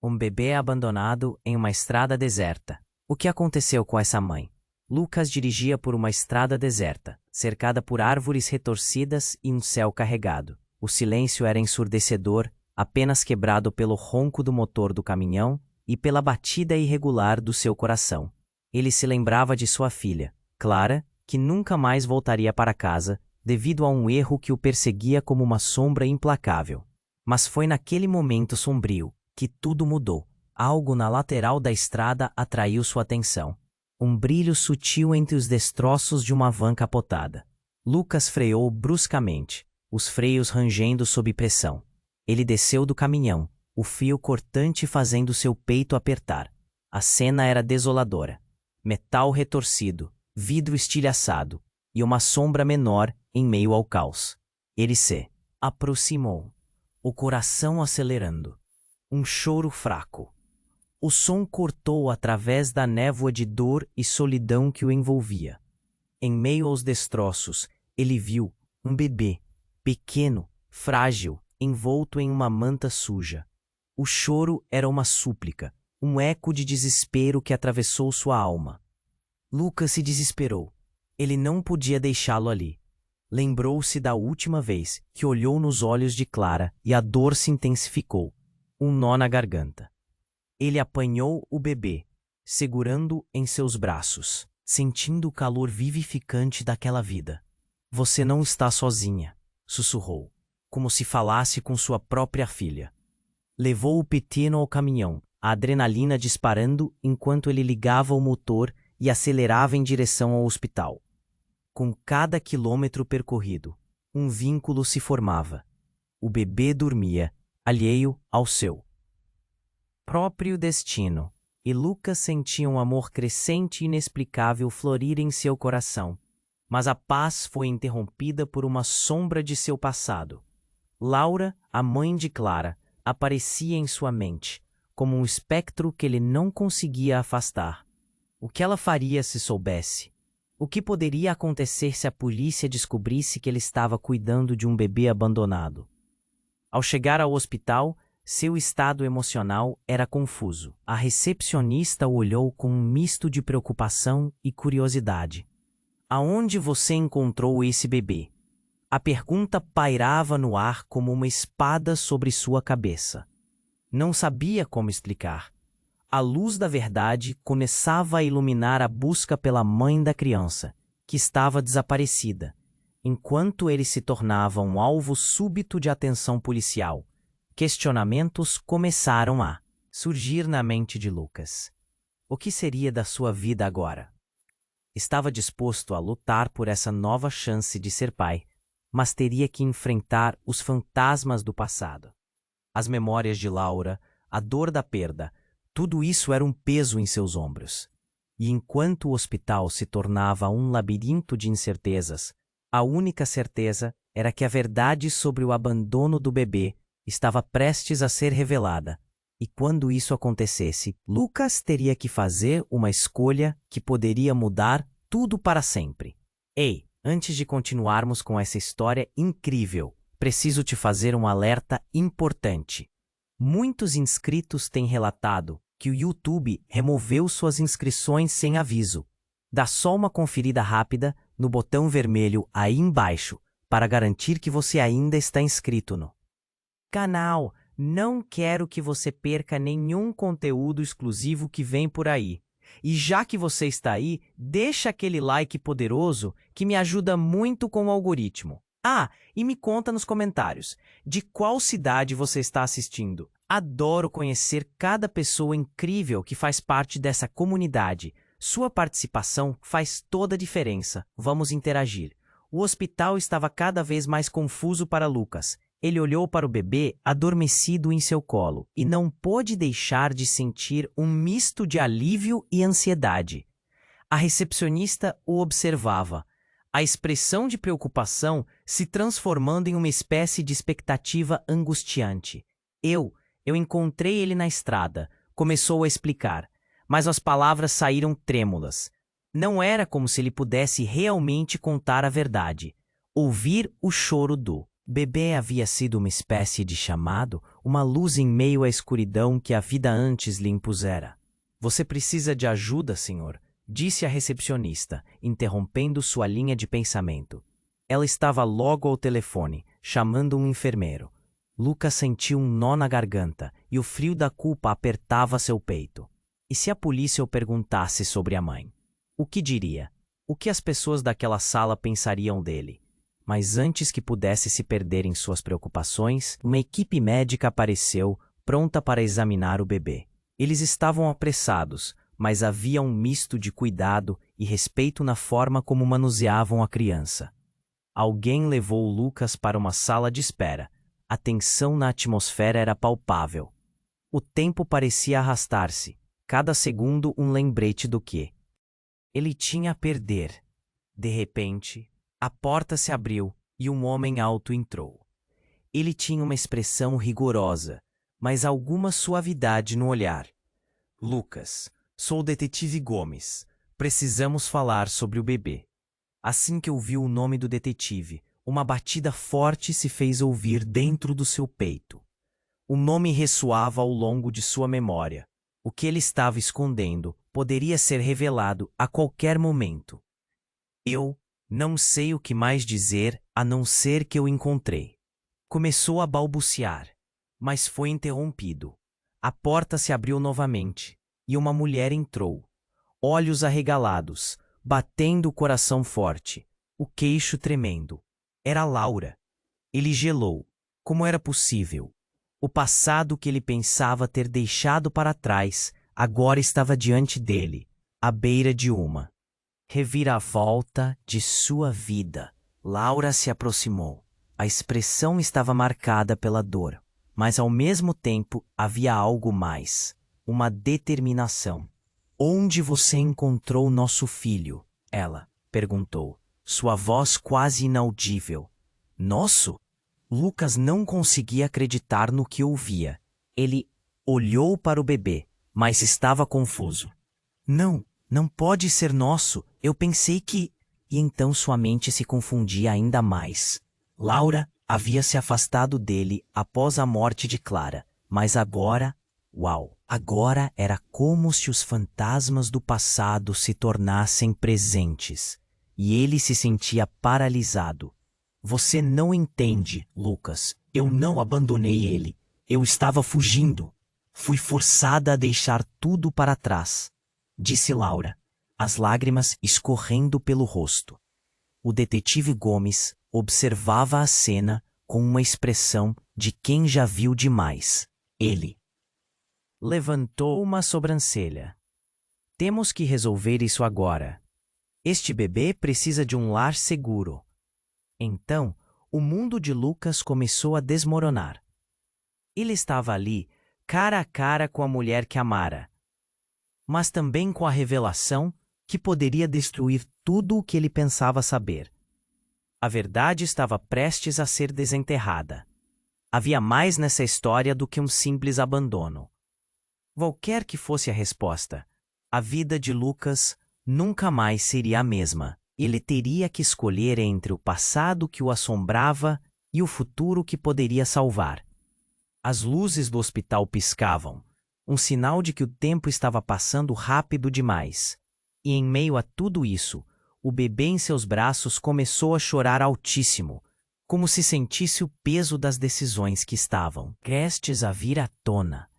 Um bebê abandonado em uma estrada deserta. O que aconteceu com essa mãe? Lucas dirigia por uma estrada deserta, cercada por árvores retorcidas e um céu carregado. O silêncio era ensurdecedor, apenas quebrado pelo ronco do motor do caminhão e pela batida irregular do seu coração. Ele se lembrava de sua filha, Clara, que nunca mais voltaria para casa, devido a um erro que o perseguia como uma sombra implacável. Mas foi naquele momento sombrio que tudo mudou. Algo na lateral da estrada atraiu sua atenção. Um brilho sutil entre os destroços de uma van capotada. Lucas freou bruscamente, os freios rangendo sob pressão. Ele desceu do caminhão, o fio cortante fazendo seu peito apertar. A cena era desoladora. Metal retorcido, vidro estilhaçado e uma sombra menor em meio ao caos. Ele se aproximou, o coração acelerando. Um choro fraco. O som cortou através da névoa de dor e solidão que o envolvia. Em meio aos destroços, ele viu um bebê, pequeno, frágil, envolto em uma manta suja. O choro era uma súplica, um eco de desespero que atravessou sua alma. Lucas se desesperou. Ele não podia deixá-lo ali. Lembrou-se da última vez que olhou nos olhos de Clara e a dor se intensificou. Um nó na garganta. Ele apanhou o bebê, segurando-o em seus braços, sentindo o calor vivificante daquela vida. Você não está sozinha, sussurrou, como se falasse com sua própria filha. Levou o pequeno ao caminhão, a adrenalina disparando enquanto ele ligava o motor e acelerava em direção ao hospital. Com cada quilômetro percorrido, um vínculo se formava. O bebê dormia, alheio ao seu próprio destino, e Lucas sentia um amor crescente e inexplicável florir em seu coração. Mas a paz foi interrompida por uma sombra de seu passado. Laura, a mãe de Clara, aparecia em sua mente, como um espectro que ele não conseguia afastar. O que ela faria se soubesse? O que poderia acontecer se a polícia descobrisse que ele estava cuidando de um bebê abandonado? Ao chegar ao hospital, seu estado emocional era confuso. A recepcionista o olhou com um misto de preocupação e curiosidade. Aonde você encontrou esse bebê? A pergunta pairava no ar como uma espada sobre sua cabeça. Não sabia como explicar. A luz da verdade começava a iluminar a busca pela mãe da criança, que estava desaparecida, enquanto ele se tornava um alvo súbito de atenção policial. Questionamentos começaram a surgir na mente de Lucas. O que seria da sua vida agora? Estava disposto a lutar por essa nova chance de ser pai, mas teria que enfrentar os fantasmas do passado. As memórias de Laura, a dor da perda, tudo isso era um peso em seus ombros. E enquanto o hospital se tornava um labirinto de incertezas, a única certeza era que a verdade sobre o abandono do bebê estava prestes a ser revelada. E quando isso acontecesse, Lucas teria que fazer uma escolha que poderia mudar tudo para sempre. Ei, antes de continuarmos com essa história incrível, preciso te fazer um alerta importante. Muitos inscritos têm relatado que o YouTube removeu suas inscrições sem aviso. Dá só uma conferida rápida no botão vermelho aí embaixo para garantir que você ainda está inscrito no canal. Não quero que você perca nenhum conteúdo exclusivo que vem por aí. E já que você está aí, deixa aquele like poderoso que me ajuda muito com o algoritmo. Ah, e me conta nos comentários, de qual cidade você está assistindo? Adoro conhecer cada pessoa incrível que faz parte dessa comunidade. Sua participação faz toda a diferença. Vamos interagir. O hospital estava cada vez mais confuso para Lucas. Ele olhou para o bebê adormecido em seu colo e não pôde deixar de sentir um misto de alívio e ansiedade. A recepcionista o observava, a expressão de preocupação se transformando em uma espécie de expectativa angustiante. Eu encontrei ele na estrada, começou a explicar, mas as palavras saíram trêmulas. Não era como se ele pudesse realmente contar a verdade. Ouvir o choro do Bebê havia sido uma espécie de chamado, uma luz em meio à escuridão que a vida antes lhe impusera. Você precisa de ajuda, senhor, disse a recepcionista, interrompendo sua linha de pensamento. Ela estava logo ao telefone, chamando um enfermeiro. Lucas sentiu um nó na garganta e o frio da culpa apertava seu peito. E se a polícia o perguntasse sobre a mãe? O que diria? O que as pessoas daquela sala pensariam dele? Mas antes que pudesse se perder em suas preocupações, uma equipe médica apareceu, pronta para examinar o bebê. Eles estavam apressados, mas havia um misto de cuidado e respeito na forma como manuseavam a criança. Alguém levou Lucas para uma sala de espera. A tensão na atmosfera era palpável. O tempo parecia arrastar-se, cada segundo um lembrete do que ele tinha a perder. De repente, a porta se abriu e um homem alto entrou. Ele tinha uma expressão rigorosa, mas alguma suavidade no olhar. Lucas, sou o detetive Gomes. Precisamos falar sobre o bebê. Assim que ouviu o nome do detetive, uma batida forte se fez ouvir dentro do seu peito. O nome ressoava ao longo de sua memória. O que ele estava escondendo poderia ser revelado a qualquer momento. Eu não sei o que mais dizer a não ser que eu encontrei. Começou a balbuciar, mas foi interrompido. A porta se abriu novamente e uma mulher entrou, olhos arregalados, batendo o coração forte, o queixo tremendo. Era Laura. Ele gelou. Como era possível? O passado que ele pensava ter deixado para trás agora estava diante dele, à beira de uma reviravolta de sua vida. Laura se aproximou. A expressão estava marcada pela dor, mas ao mesmo tempo havia algo mais, uma determinação. Onde você encontrou nosso filho? Ela perguntou, sua voz quase inaudível. Nosso? Lucas não conseguia acreditar no que ouvia. Ele olhou para o bebê, mas estava confuso. Não pode ser nosso. Eu pensei que... E então sua mente se confundia ainda mais. Laura havia se afastado dele após a morte de Clara, mas agora... Agora era como se os fantasmas do passado se tornassem presentes, e ele se sentia paralisado. Você não entende, Lucas. Eu não abandonei ele. Eu estava fugindo. Fui forçada a deixar tudo para trás, disse Laura, as lágrimas escorrendo pelo rosto. O detetive Gomes observava a cena com uma expressão de quem já viu demais. Ele levantou uma sobrancelha. Temos que resolver isso agora. Este bebê precisa de um lar seguro. Então, o mundo de Lucas começou a desmoronar. Ele estava ali, cara a cara com a mulher que amara, mas também com a revelação que poderia destruir tudo o que ele pensava saber. A verdade estava prestes a ser desenterrada. Havia mais nessa história do que um simples abandono. Qualquer que fosse a resposta, a vida de Lucas nunca mais seria a mesma. Ele teria que escolher entre o passado que o assombrava e o futuro que poderia salvar. As luzes do hospital piscavam, um sinal de que o tempo estava passando rápido demais. E em meio a tudo isso, o bebê em seus braços começou a chorar altíssimo, como se sentisse o peso das decisões que estavam prestes a vir à tona.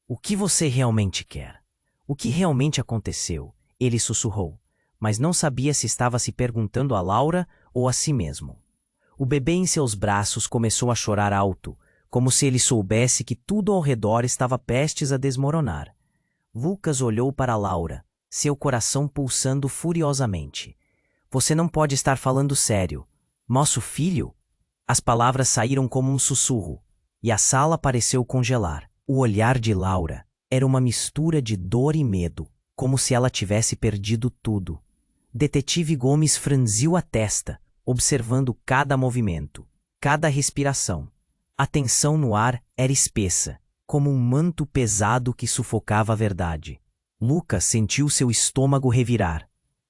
O que você realmente quer? O que realmente aconteceu? Ele sussurrou, mas não sabia se estava se perguntando a Laura ou a si mesmo. O bebê em seus braços começou a chorar alto, como se ele soubesse que tudo ao redor estava prestes a desmoronar. Lucas olhou para Laura, seu coração pulsando furiosamente. Você não pode estar falando sério. Nosso filho? As palavras saíram como um sussurro, e a sala pareceu congelar. O olhar de Laura era uma mistura de dor e medo, como se ela tivesse perdido tudo. Detetive Gomes franziu a testa, observando cada movimento, cada respiração. A tensão no ar era espessa, como um manto pesado que sufocava a verdade. Lucas sentiu seu estômago revirar.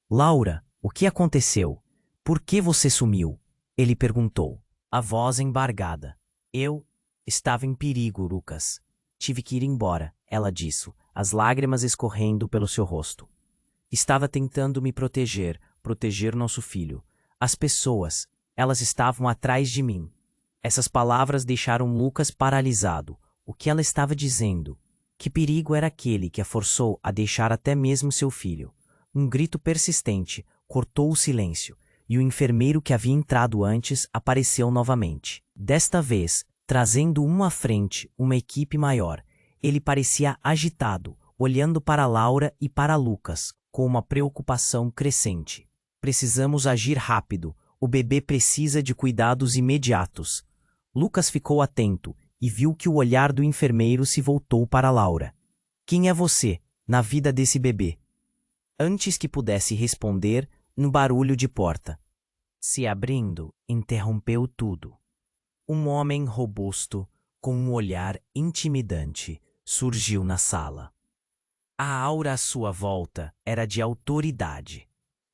Laura, o que aconteceu? Por que você sumiu? Ele perguntou. a voz embargada. Eu estava em perigo, Lucas. Tive que ir embora, ela disse, as lágrimas escorrendo pelo seu rosto. Estava tentando me proteger, proteger nosso filho. As pessoas, elas estavam atrás de mim. Essas palavras deixaram Lucas paralisado. O que ela estava dizendo? Que perigo era aquele que a forçou a deixar até mesmo seu filho? Um grito persistente cortou o silêncio, e o enfermeiro que havia entrado antes apareceu novamente. Desta vez, trazendo à frente uma equipe maior. Ele parecia agitado, olhando para Laura e para Lucas, com uma preocupação crescente. Precisamos agir rápido. O bebê precisa de cuidados imediatos. Lucas ficou atento e viu que o olhar do enfermeiro se voltou para Laura. Quem é você, na vida desse bebê? Antes que pudesse responder, um barulho de porta se abrindo interrompeu tudo. Um homem robusto, com um olhar intimidante, surgiu na sala. A aura à sua volta era de autoridade.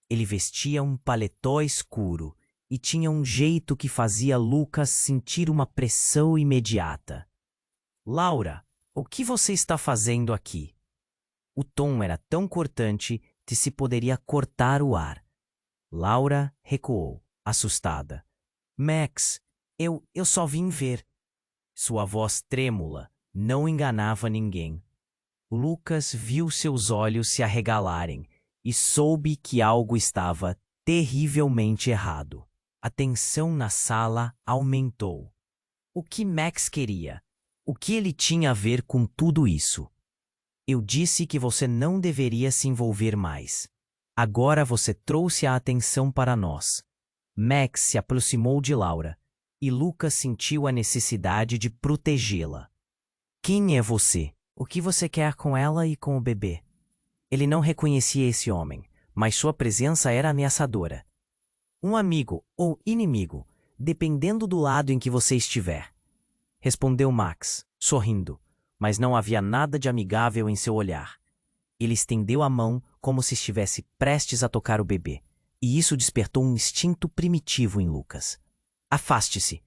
Ele vestia um paletó escuro e tinha um jeito que fazia Lucas sentir uma pressão imediata. Laura, o que você está fazendo aqui? O tom era tão cortante que se poderia cortar o ar. Laura recuou, assustada. Max, eu só vim ver. Sua voz trêmula não enganava ninguém. Lucas viu seus olhos se arregalarem e soube que algo estava terrivelmente errado. A tensão na sala aumentou. O que Max queria? O que ele tinha a ver com tudo isso? Eu disse que você não deveria se envolver mais. Agora você trouxe a atenção para nós. Max se aproximou de Laura e Lucas sentiu a necessidade de protegê-la. Quem é você? O que você quer com ela e com o bebê? Ele não reconhecia esse homem, mas sua presença era ameaçadora. Um amigo ou inimigo, dependendo do lado em que você estiver. Respondeu Max, sorrindo, mas não havia nada de amigável em seu olhar. Ele estendeu a mão como se estivesse prestes a tocar o bebê, e isso despertou um instinto primitivo em Lucas. Afaste-se!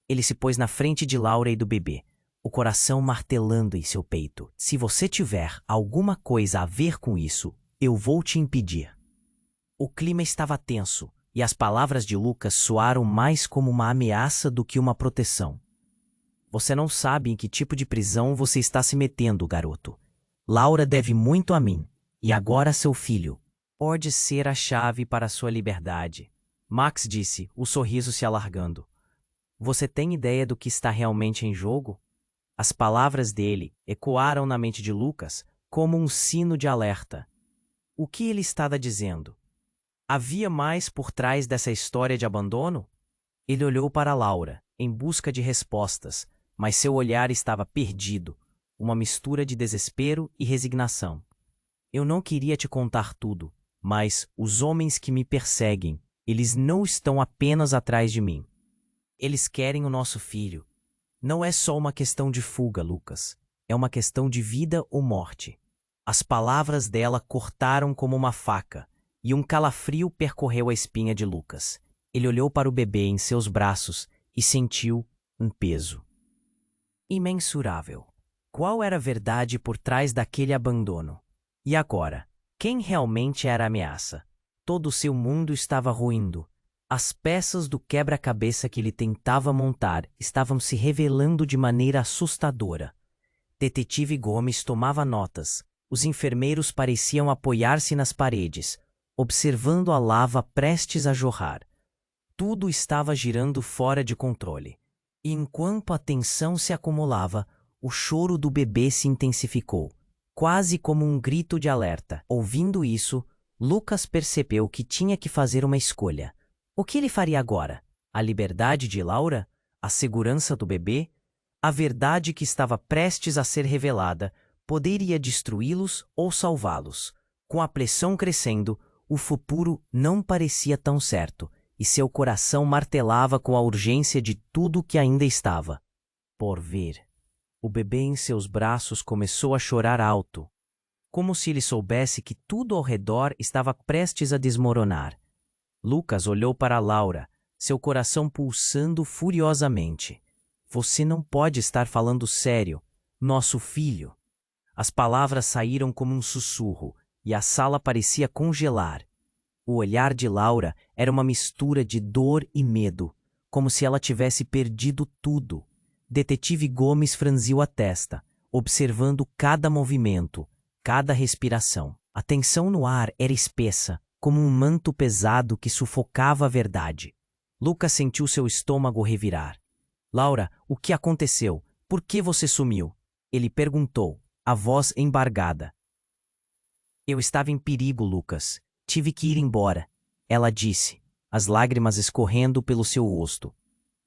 Ele se pôs na frente de Laura e do bebê, o coração martelando em seu peito. Se você tiver alguma coisa a ver com isso, eu vou te impedir. O clima estava tenso, e as palavras de Lucas soaram mais como uma ameaça do que uma proteção. Você não sabe em que tipo de prisão você está se metendo, garoto. Laura deve muito a mim, e agora seu filho pode ser a chave para sua liberdade. Max disse, o sorriso se alargando. Você tem ideia do que está realmente em jogo? As palavras dele ecoaram na mente de Lucas como um sino de alerta. O que ele estava dizendo? Havia mais por trás dessa história de abandono? Ele olhou para Laura, em busca de respostas, mas seu olhar estava perdido, uma mistura de desespero e resignação. Eu não queria te contar tudo, mas os homens que me perseguem, eles não estão apenas atrás de mim. Eles querem o nosso filho. Não é só uma questão de fuga, Lucas. É uma questão de vida ou morte. As palavras dela cortaram como uma faca, e um calafrio percorreu a espinha de Lucas. Ele olhou para o bebê em seus braços e sentiu um peso imensurável. Qual era a verdade por trás daquele abandono? E agora, quem realmente era a ameaça? Todo o seu mundo estava ruindo. As peças do quebra-cabeça que ele tentava montar estavam se revelando de maneira assustadora. Detetive Gomes tomava notas. Os enfermeiros pareciam apoiar-se nas paredes, observando a lava prestes a jorrar. Tudo estava girando fora de controle. E enquanto a tensão se acumulava, o choro do bebê se intensificou, quase como um grito de alerta. Ouvindo isso, Lucas percebeu que tinha que fazer uma escolha. O que ele faria agora? A liberdade de Laura? A segurança do bebê? A verdade que estava prestes a ser revelada poderia destruí-los ou salvá-los. Com a pressão crescendo, o futuro não parecia tão certo, e seu coração martelava com a urgência de tudo que ainda estava por vir. O bebê em seus braços começou a chorar alto, como se ele soubesse que tudo ao redor estava prestes a desmoronar. Lucas olhou para Laura, seu coração pulsando furiosamente. Você não pode estar falando sério. Nosso filho. As palavras saíram como um sussurro, e a sala parecia congelar. O olhar de Laura era uma mistura de dor e medo, como se ela tivesse perdido tudo. Detetive Gomes franziu a testa, observando cada movimento, cada respiração. A tensão no ar era espessa, como um manto pesado que sufocava a verdade. Lucas sentiu seu estômago revirar. Laura, o que aconteceu? Por que você sumiu? Ele perguntou, a voz embargada. Eu estava em perigo, Lucas. Tive que ir embora. Ela disse, as lágrimas escorrendo pelo seu rosto.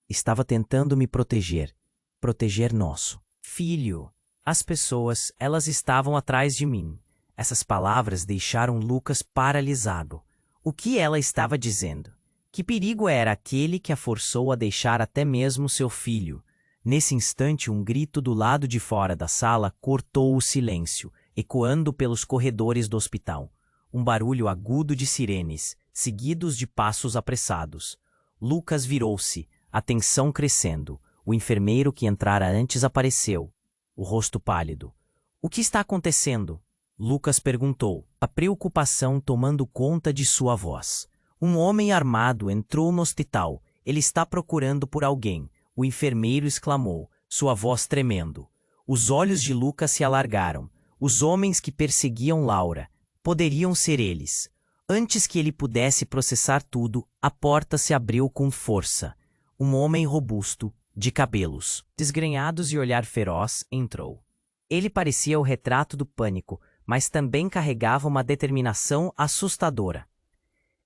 Estava tentando me proteger. Proteger nosso filho. As pessoas, elas estavam atrás de mim. Essas palavras deixaram Lucas paralisado. O que ela estava dizendo? Que perigo era aquele que a forçou a deixar até mesmo seu filho? Nesse instante, um grito do lado de fora da sala cortou o silêncio, ecoando pelos corredores do hospital. Um barulho agudo de sirenes, seguidos de passos apressados. Lucas virou-se, a tensão crescendo. O enfermeiro que entrara antes apareceu, o rosto pálido. O que está acontecendo? Lucas perguntou, a preocupação tomando conta de sua voz. Um homem armado entrou no hospital. Ele está procurando por alguém. O enfermeiro exclamou, sua voz tremendo. Os olhos de Lucas se alargaram. Os homens que perseguiam Laura. Poderiam ser eles. Antes que ele pudesse processar tudo, a porta se abriu com força. Um homem robusto, de cabelos desgrenhados e olhar feroz, entrou. Ele parecia o retrato do pânico, mas também carregava uma determinação assustadora.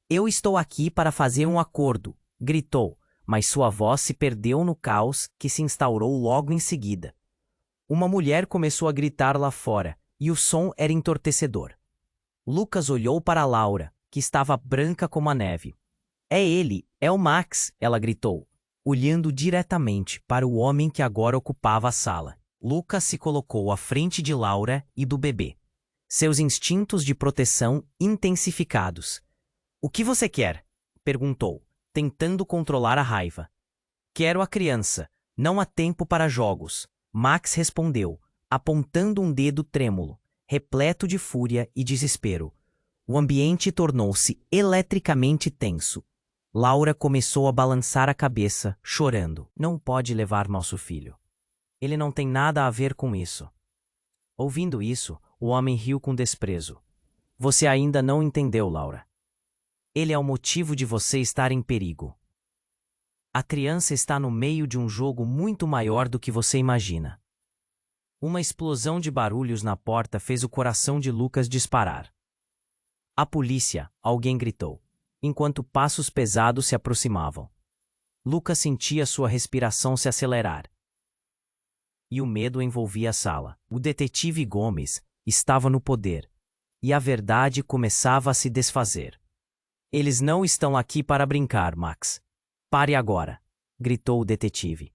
Eu estou aqui para fazer um acordo, gritou, mas sua voz se perdeu no caos que se instaurou logo em seguida. Uma mulher começou a gritar lá fora, e o som era entorpecedor. Lucas olhou para Laura, que estava branca como a neve. É ele, é o Max, ela gritou, olhando diretamente para o homem que agora ocupava a sala. Lucas se colocou à frente de Laura e do bebê. Seus instintos de proteção intensificados. O que você quer? Perguntou, tentando controlar a raiva. Quero a criança. Não há tempo para jogos. Max respondeu, apontando um dedo trêmulo, repleto de fúria e desespero. O ambiente tornou-se eletricamente tenso. Laura começou a balançar a cabeça, chorando. Não pode levar nosso filho. Ele não tem nada a ver com isso. Ouvindo isso, o homem riu com desprezo. Você ainda não entendeu, Laura. Ele é o motivo de você estar em perigo. A criança está no meio de um jogo muito maior do que você imagina. Uma explosão de barulhos na porta fez o coração de Lucas disparar. A polícia, alguém gritou, enquanto passos pesados se aproximavam. Lucas sentia sua respiração se acelerar. E o medo envolvia a sala. O detetive Gomes estava no poder, e a verdade começava a se desfazer. Eles não estão aqui para brincar, Max. Pare agora, gritou o detetive.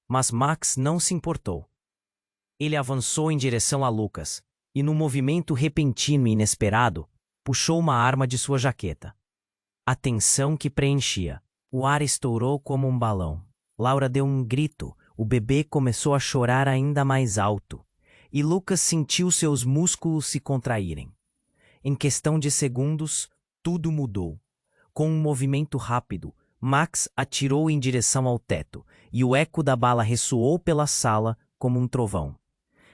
Mas Max não se importou. Ele avançou em direção a Lucas, e num movimento repentino e inesperado, puxou uma arma de sua jaqueta. A tensão que preenchia. O ar estourou como um balão. Laura deu um grito, o bebê começou a chorar ainda mais alto, e Lucas sentiu seus músculos se contraírem. Em questão de segundos, tudo mudou. Com um movimento rápido, Max atirou em direção ao teto, e o eco da bala ressoou pela sala como um trovão.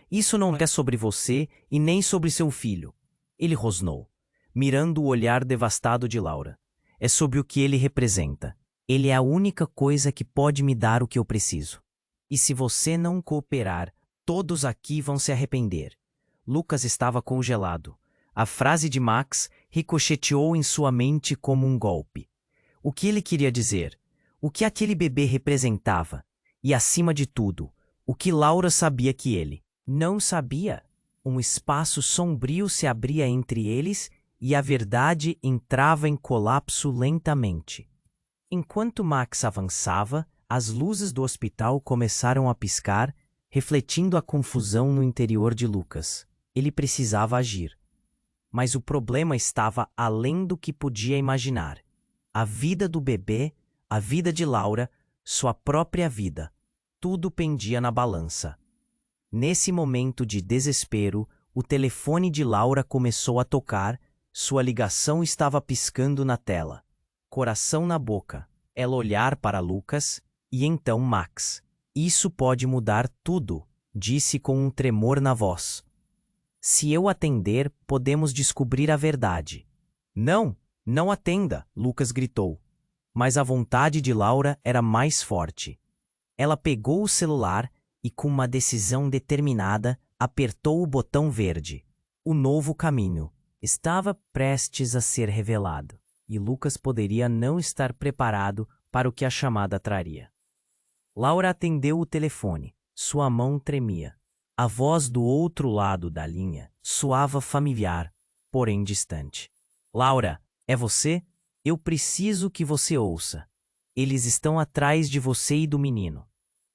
Isso não é sobre você e nem sobre seu filho, ele rosnou, mirando o olhar devastado de Laura. É sobre o que ele representa. Ele é a única coisa que pode me dar o que eu preciso. E se você não cooperar, todos aqui vão se arrepender. Lucas estava congelado. A frase de Max ricocheteou em sua mente como um golpe. O que ele queria dizer? O que aquele bebê representava? E, acima de tudo, o que Laura sabia que ele não sabia? Um espaço sombrio se abria entre eles e a verdade entrava em colapso lentamente. Enquanto Max avançava, as luzes do hospital começaram a piscar, refletindo a confusão no interior de Lucas. Ele precisava agir. Mas o problema estava além do que podia imaginar. A vida do bebê, a vida de Laura, sua própria vida. Tudo pendia na balança. Nesse momento de desespero, o telefone de Laura começou a tocar, sua ligação estava piscando na tela. Coração na boca. Ela olhar para Lucas, e então Max. Isso pode mudar tudo, disse com um tremor na voz. Se eu atender, podemos descobrir a verdade. Não, não atenda, Lucas gritou. Mas a vontade de Laura era mais forte. Ela pegou o celular e, com uma decisão determinada, apertou o botão verde. O novo caminho estava prestes a ser revelado, e Lucas poderia não estar preparado para o que a chamada traria. Laura atendeu o telefone. Sua mão tremia. A voz do outro lado da linha soava familiar, porém distante. Laura, é você? Eu preciso que você ouça. Eles estão atrás de você e do menino.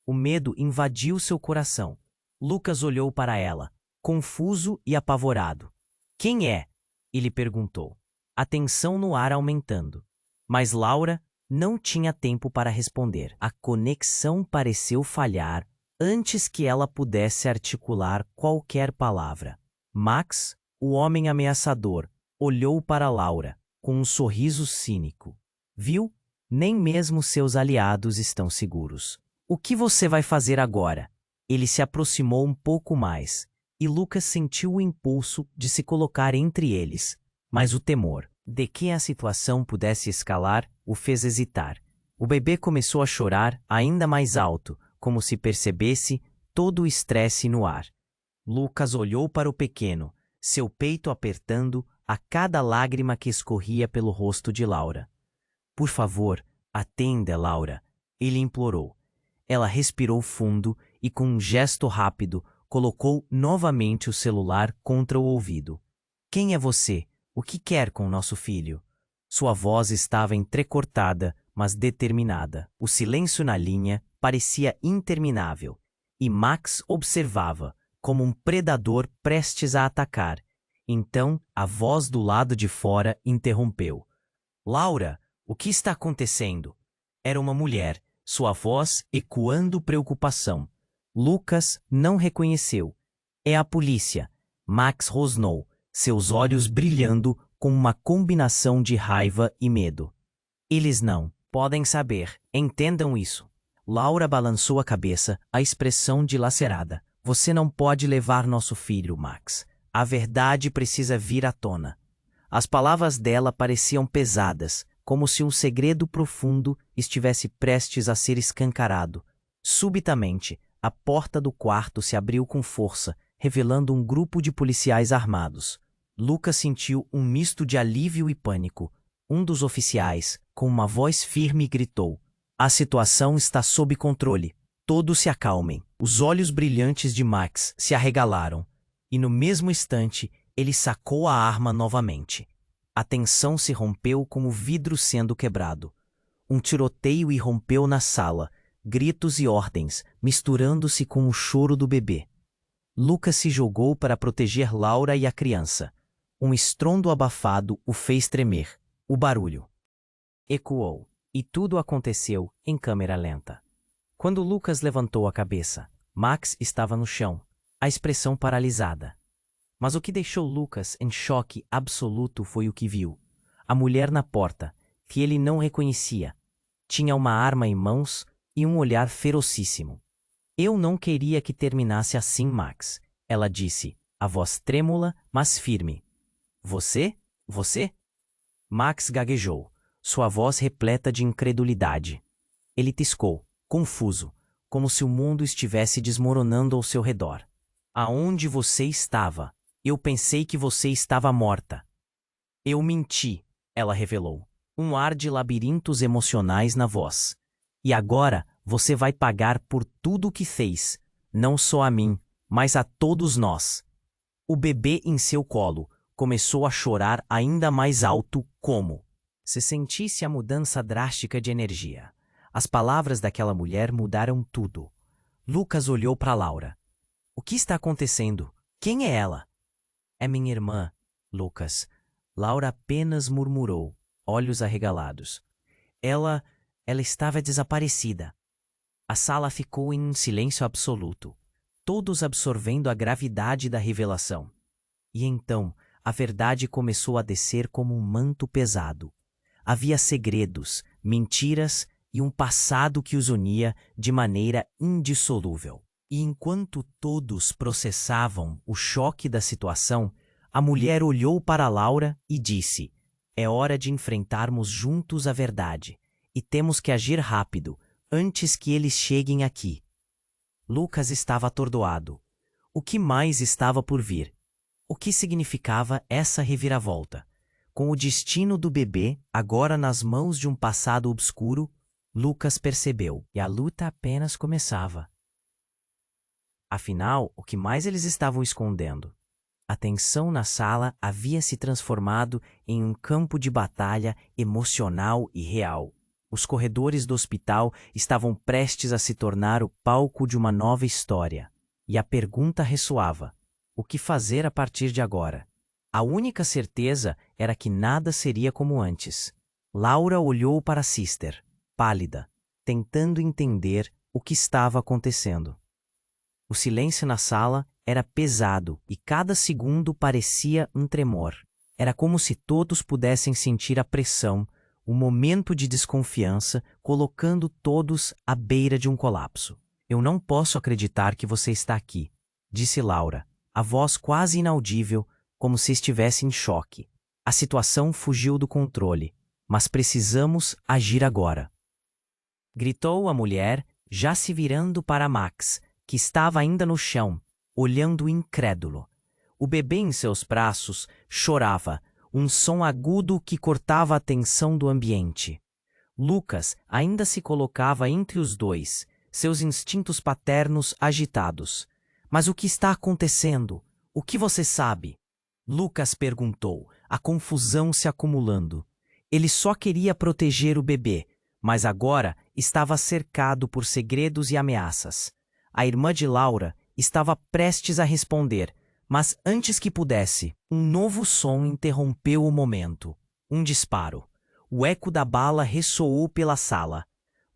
O medo invadiu seu coração. Lucas olhou para ela, confuso e apavorado. Quem é? Ele perguntou. A tensão no ar aumentando. Mas Laura não tinha tempo para responder. A conexão pareceu falhar antes que ela pudesse articular qualquer palavra. Max, o homem ameaçador, olhou para Laura com um sorriso cínico. Viu? Nem mesmo seus aliados estão seguros. O que você vai fazer agora? Ele se aproximou um pouco mais, e Lucas sentiu o impulso de se colocar entre eles, mas o temor de que a situação pudesse escalar o fez hesitar. O bebê começou a chorar ainda mais alto, como se percebesse todo o estresse no ar. Lucas olhou para o pequeno, seu peito apertando a cada lágrima que escorria pelo rosto de Laura. Por favor, atenda, Laura, ele implorou. Ela respirou fundo e, com um gesto rápido, colocou novamente o celular contra o ouvido. Quem é você? O que quer com nosso filho? Sua voz estava entrecortada, mas determinada. O silêncio na linha parecia interminável, e Max observava, como um predador prestes a atacar. Então, a voz do lado de fora interrompeu. Laura, o que está acontecendo? Era uma mulher, sua voz ecoando preocupação. Lucas não reconheceu. É a polícia. Max rosnou, seus olhos brilhando com uma combinação de raiva e medo. Eles não podem saber. Entendam isso. Laura balançou a cabeça, a expressão dilacerada. Você não pode levar nosso filho, Max. A verdade precisa vir à tona. As palavras dela pareciam pesadas, como se um segredo profundo estivesse prestes a ser escancarado. Subitamente, a porta do quarto se abriu com força, revelando um grupo de policiais armados. Lucas sentiu um misto de alívio e pânico. Um dos oficiais, com uma voz firme, gritou: A situação está sob controle. Todos se acalmem. Os olhos brilhantes de Max se arregalaram, e no mesmo instante ele sacou a arma novamente. A tensão se rompeu como o vidro sendo quebrado. Um tiroteio irrompeu na sala, gritos e ordens, misturando-se com o choro do bebê. Lucas se jogou para proteger Laura e a criança. Um estrondo abafado o fez tremer. O barulho ecoou, e tudo aconteceu em câmera lenta. Quando Lucas levantou a cabeça, Max estava no chão, a expressão paralisada. Mas o que deixou Lucas em choque absoluto foi o que viu. A mulher na porta, que ele não reconhecia, tinha uma arma em mãos e um olhar ferocíssimo. Eu não queria que terminasse assim, Max, ela disse, a voz trêmula, mas firme. Você? Você? Max gaguejou, sua voz repleta de incredulidade. Ele tiscou, confuso, como se o mundo estivesse desmoronando ao seu redor. Aonde você estava? Eu pensei que você estava morta. Eu menti, ela revelou, um ar de labirintos emocionais na voz. E agora você vai pagar por tudo o que fez, não só a mim, mas a todos nós. O bebê em seu colo começou a chorar ainda mais alto, como se sentisse a mudança drástica de energia. As palavras daquela mulher mudaram tudo. Lucas olhou para Laura. O que está acontecendo? Quem é ela? É minha irmã, Lucas. Laura apenas murmurou, olhos arregalados. Ela Ela estava desaparecida. A sala ficou em um silêncio absoluto, todos absorvendo a gravidade da revelação. E então, a verdade começou a descer como um manto pesado. Havia segredos, mentiras e um passado que os unia de maneira indissolúvel. E enquanto todos processavam o choque da situação, a mulher olhou para Laura e disse: "É hora de enfrentarmos juntos a verdade, e temos que agir rápido, antes que eles cheguem aqui." Lucas estava atordoado. O que mais estava por vir? O que significava essa reviravolta? Com o destino do bebê agora nas mãos de um passado obscuro, Lucas percebeu que a luta apenas começava. Afinal, o que mais eles estavam escondendo? A tensão na sala havia se transformado em um campo de batalha emocional e real. Os corredores do hospital estavam prestes a se tornar o palco de uma nova história. E a pergunta ressoava: o que fazer a partir de agora? A única certeza era que nada seria como antes. Laura olhou para Sister, pálida, tentando entender o que estava acontecendo. O silêncio na sala era pesado e cada segundo parecia um tremor. Era como se todos pudessem sentir a pressão, o momento de desconfiança, colocando todos à beira de um colapso. "Eu não posso acreditar que você está aqui", disse Laura, a voz quase inaudível, como se estivesse em choque. "A situação fugiu do controle, mas precisamos agir agora", gritou a mulher, já se virando para Max, que estava ainda no chão, olhando incrédulo. O bebê em seus braços chorava, um som agudo que cortava a tensão do ambiente. Lucas ainda se colocava entre os dois, seus instintos paternos agitados. "Mas o que está acontecendo? O que você sabe?" Lucas perguntou, a confusão se acumulando. Ele só queria proteger o bebê, mas agora estava cercado por segredos e ameaças. A irmã de Laura estava prestes a responder, mas antes que pudesse, um novo som interrompeu o momento. Um disparo. O eco da bala ressoou pela sala.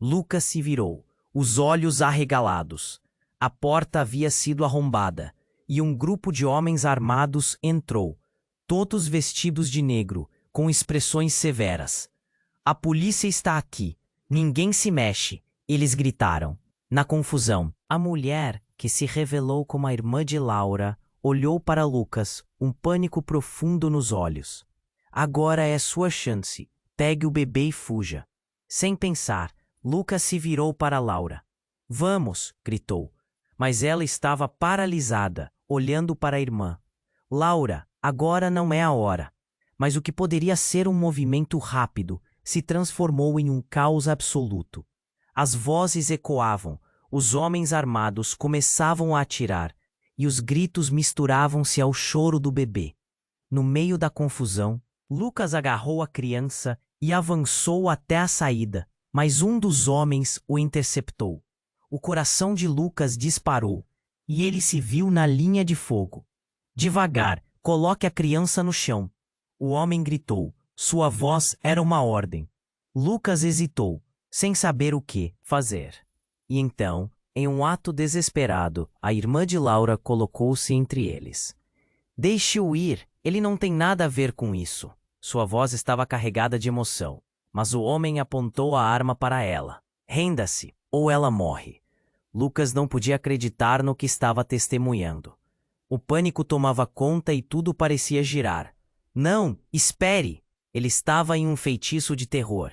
Lucas se virou, os olhos arregalados. A porta havia sido arrombada, e um grupo de homens armados entrou, todos vestidos de negro, com expressões severas. "A polícia está aqui. Ninguém se mexe", eles gritaram. Na confusão, a mulher, que se revelou como a irmã de Laura, olhou para Lucas, um pânico profundo nos olhos. "Agora é sua chance. Pegue o bebê e fuja." Sem pensar, Lucas se virou para Laura. "Vamos!" gritou. Mas ela estava paralisada, olhando para a irmã. "Laura, agora não é a hora." Mas o que poderia ser um movimento rápido se transformou em um caos absoluto. As vozes ecoavam, os homens armados começavam a atirar, e os gritos misturavam-se ao choro do bebê. No meio da confusão, Lucas agarrou a criança e avançou até a saída, mas um dos homens o interceptou. O coração de Lucas disparou, e ele se viu na linha de fogo. "Devagar, coloque a criança no chão." O homem gritou. Sua voz era uma ordem. Lucas hesitou, sem saber o que fazer. E então, em um ato desesperado, a irmã de Laura colocou-se entre eles. "Deixe-o ir, ele não tem nada a ver com isso." Sua voz estava carregada de emoção, mas o homem apontou a arma para ela. "Renda-se, ou ela morre." Lucas não podia acreditar no que estava testemunhando. O pânico tomava conta e tudo parecia girar. "Não, espere!" Ele estava em um feitiço de terror.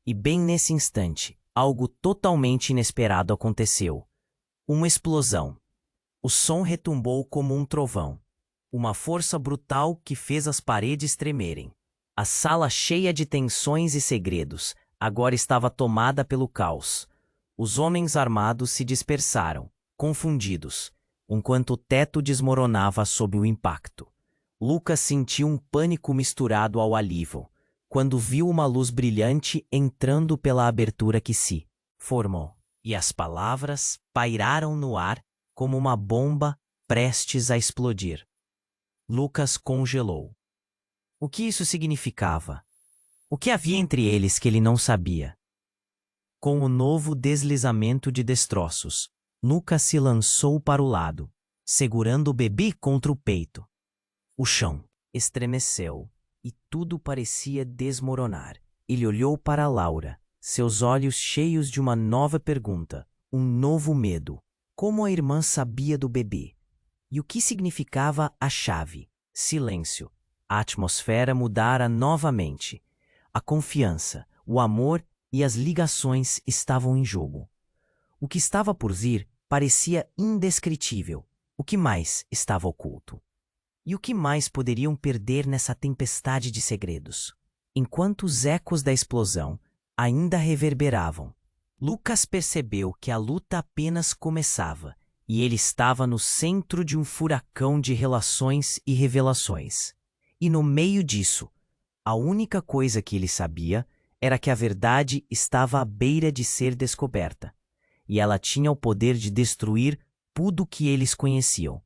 E bem nesse instante, algo totalmente inesperado aconteceu. Uma explosão. O som retumbou como um trovão. Uma força brutal que fez as paredes tremerem. A sala cheia de tensões e segredos agora estava tomada pelo caos. Os homens armados se dispersaram, confundidos, enquanto o teto desmoronava sob o impacto. Lucas sentiu um pânico misturado ao alívio, quando viu uma luz brilhante entrando pela abertura que se formou, e as palavras pairaram no ar como uma bomba prestes a explodir. Lucas congelou. O que isso significava? O que havia entre eles que ele não sabia? Com o novo deslizamento de destroços, Lucas se lançou para o lado, segurando o bebê contra o peito. O chão estremeceu e tudo parecia desmoronar. Ele olhou para Laura, seus olhos cheios de uma nova pergunta, um novo medo. Como a irmã sabia do bebê? E o que significava a chave? Silêncio. A atmosfera mudara novamente. A confiança, o amor e as ligações estavam em jogo. O que estava por vir parecia indescritível. O que mais estava oculto? E o que mais poderiam perder nessa tempestade de segredos? Enquanto os ecos da explosão ainda reverberavam, Lucas percebeu que a luta apenas começava e ele estava no centro de um furacão de relações e revelações. E no meio disso, a única coisa que ele sabia era que a verdade estava à beira de ser descoberta, e ela tinha o poder de destruir tudo o que eles conheciam.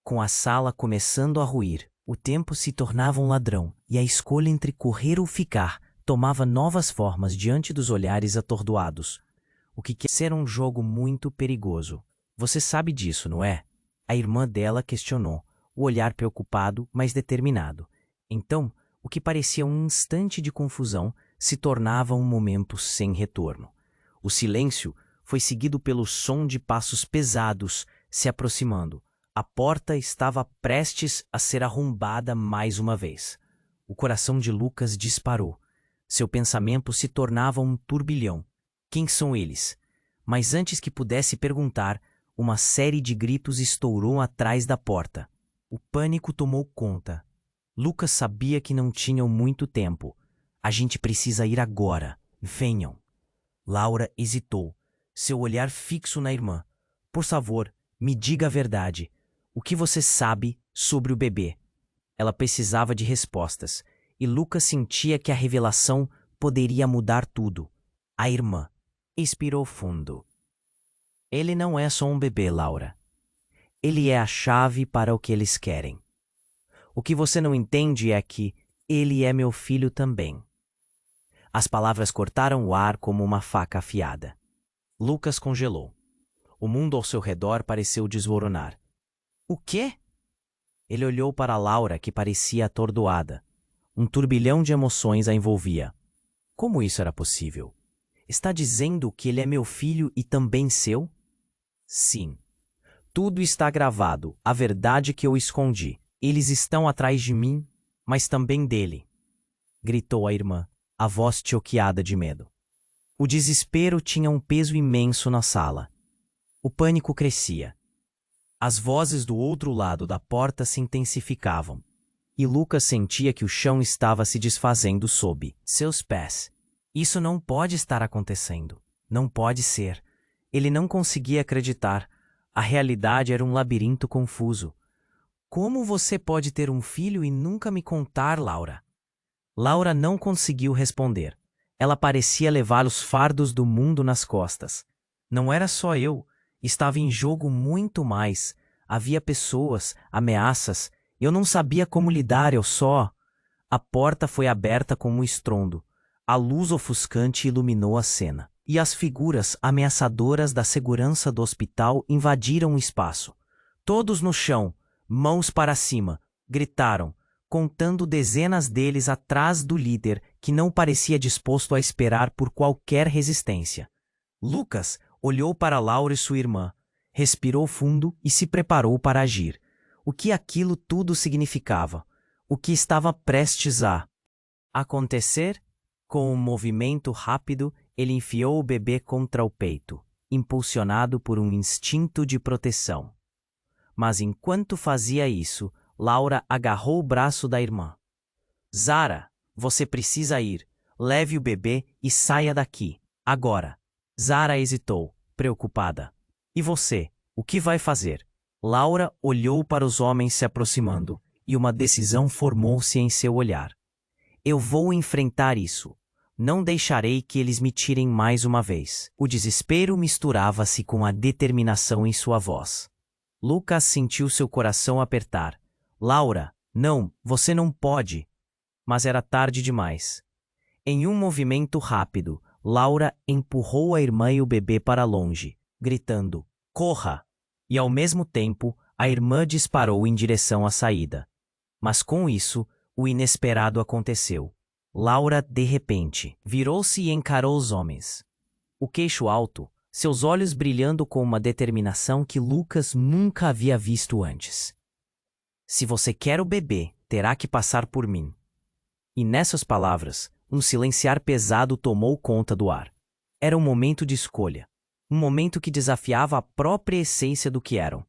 Com a sala começando a ruir, o tempo se tornava um ladrão, e a escolha entre correr ou ficar tomava novas formas diante dos olhares atordoados. O que quer ser um jogo muito perigoso. Você sabe disso, não é? A irmã dela questionou, o olhar preocupado, mas determinado. Então, o que parecia um instante de confusão se tornava um momento sem retorno. O silêncio foi seguido pelo som de passos pesados se aproximando. A porta estava prestes a ser arrombada mais uma vez. O coração de Lucas disparou. Seu pensamento se tornava um turbilhão. Quem são eles? Mas antes que pudesse perguntar, uma série de gritos estourou atrás da porta. O pânico tomou conta. Lucas sabia que não tinham muito tempo. A gente precisa ir agora. Venham. Laura hesitou, seu olhar fixo na irmã. Por favor, me diga a verdade. O que você sabe sobre o bebê? Ela precisava de respostas, e Lucas sentia que a revelação poderia mudar tudo. A irmã expirou fundo. Ele não é só um bebê, Laura. Ele é a chave para o que eles querem. O que você não entende é que ele é meu filho também. As palavras cortaram o ar como uma faca afiada. Lucas congelou. O mundo ao seu redor pareceu desmoronar. O quê? Ele olhou para Laura, que parecia atordoada. Um turbilhão de emoções a envolvia. Como isso era possível? Está dizendo que ele é meu filho e também seu? Sim. Tudo está gravado, a verdade que eu escondi. Eles estão atrás de mim, mas também dele. Gritou a irmã, a voz choqueada de medo. O desespero tinha um peso imenso na sala. O pânico crescia. As vozes do outro lado da porta se intensificavam, e Lucas sentia que o chão estava se desfazendo sob seus pés. Isso não pode estar acontecendo. Não pode ser. Ele não conseguia acreditar. A realidade era um labirinto confuso. Como você pode ter um filho e nunca me contar, Laura? Laura não conseguiu responder. Ela parecia levar os fardos do mundo nas costas. Não era só eu. Estava em jogo muito mais. Havia pessoas, ameaças. Eu não sabia como lidar, eu só... A porta foi aberta com um estrondo. A luz ofuscante iluminou a cena. E as figuras ameaçadoras da segurança do hospital invadiram o espaço. Todos no chão, mãos para cima, gritaram, contando dezenas deles atrás do líder, que não parecia disposto a esperar por qualquer resistência. Lucas olhou para Laura e sua irmã, respirou fundo e se preparou para agir. O que aquilo tudo significava? O que estava prestes a acontecer? Com um movimento rápido, ele enfiou o bebê contra o peito, impulsionado por um instinto de proteção. Mas enquanto fazia isso, Laura agarrou o braço da irmã. Zara, você precisa ir. Leve o bebê e saia daqui. Agora. Zara hesitou, preocupada. E você, o que vai fazer? Laura olhou para os homens se aproximando, e uma decisão formou-se em seu olhar. Eu vou enfrentar isso. Não deixarei que eles me tirem mais uma vez. O desespero misturava-se com a determinação em sua voz. Lucas sentiu seu coração apertar. Laura, não, você não pode. Mas era tarde demais. Em um movimento rápido, Laura empurrou a irmã e o bebê para longe, gritando: "Corra!" E ao mesmo tempo, a irmã disparou em direção à saída. Mas com isso, o inesperado aconteceu. Laura, de repente, virou-se e encarou os homens. O queixo alto, seus olhos brilhando com uma determinação que Lucas nunca havia visto antes. "Se você quer o bebê, terá que passar por mim." E nessas palavras, um silenciar pesado tomou conta do ar. Era um momento de escolha. Um momento que desafiava a própria essência do que eram.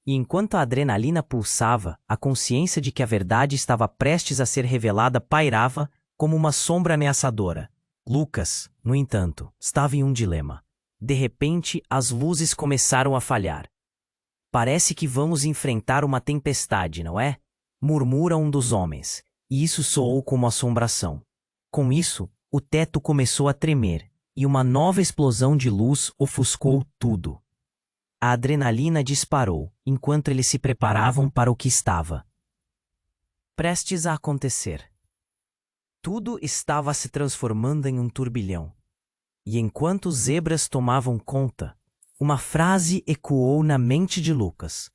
E enquanto a adrenalina pulsava, a consciência de que a verdade estava prestes a ser revelada pairava como uma sombra ameaçadora. Lucas, no entanto, estava em um dilema. De repente, as luzes começaram a falhar. "Parece que vamos enfrentar uma tempestade, não é?" murmura um dos homens, e isso soou como assombração. Com isso, o teto começou a tremer, e uma nova explosão de luz ofuscou tudo. A adrenalina disparou, enquanto eles se preparavam para o que estava prestes a acontecer. Tudo estava se transformando em um turbilhão. E enquanto os zebras tomavam conta, uma frase ecoou na mente de Lucas.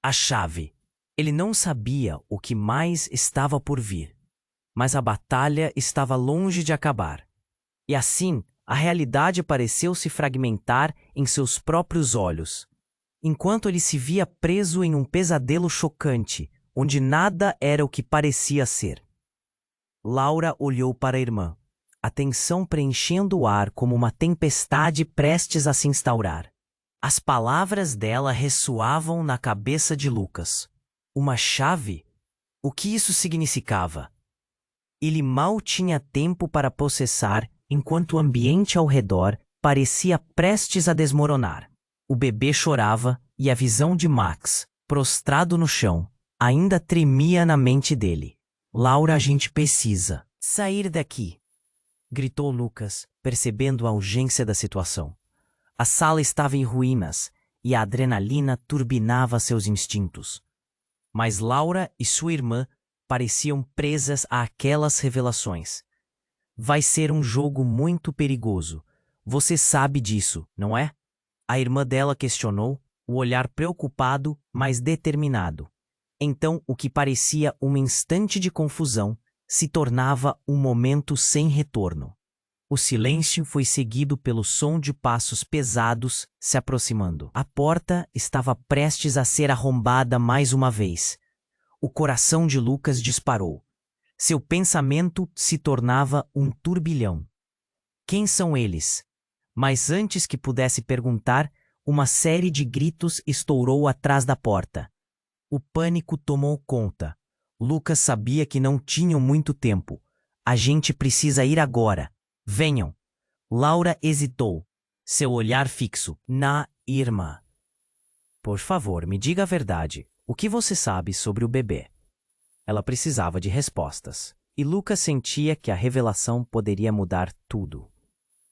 A chave. Ele não sabia o que mais estava por vir. Mas a batalha estava longe de acabar. E assim, a realidade pareceu se fragmentar em seus próprios olhos, enquanto ele se via preso em um pesadelo chocante, onde nada era o que parecia ser. Laura olhou para a irmã, a tensão preenchendo o ar como uma tempestade prestes a se instaurar. As palavras dela ressoavam na cabeça de Lucas. Uma chave? O que isso significava? Ele mal tinha tempo para processar, enquanto o ambiente ao redor parecia prestes a desmoronar. O bebê chorava e a visão de Max, prostrado no chão, ainda tremia na mente dele. "Laura, a gente precisa sair daqui", gritou Lucas, percebendo a urgência da situação. A sala estava em ruínas e a adrenalina turbinava seus instintos. Mas Laura e sua irmã pareciam presas àquelas revelações. "Vai ser um jogo muito perigoso. Você sabe disso, não é?" A irmã dela questionou, o olhar preocupado, mas determinado. Então, o que parecia um instante de confusão se tornava um momento sem retorno. O silêncio foi seguido pelo som de passos pesados se aproximando. A porta estava prestes a ser arrombada mais uma vez. O coração de Lucas disparou. Seu pensamento se tornava um turbilhão. Quem são eles? Mas antes que pudesse perguntar, uma série de gritos estourou atrás da porta. O pânico tomou conta. Lucas sabia que não tinham muito tempo. "A gente precisa ir agora. Venham." Laura hesitou, seu olhar fixo na irmã. "Por favor, me diga a verdade. O que você sabe sobre o bebê?" Ela precisava de respostas, e Lucas sentia que a revelação poderia mudar tudo.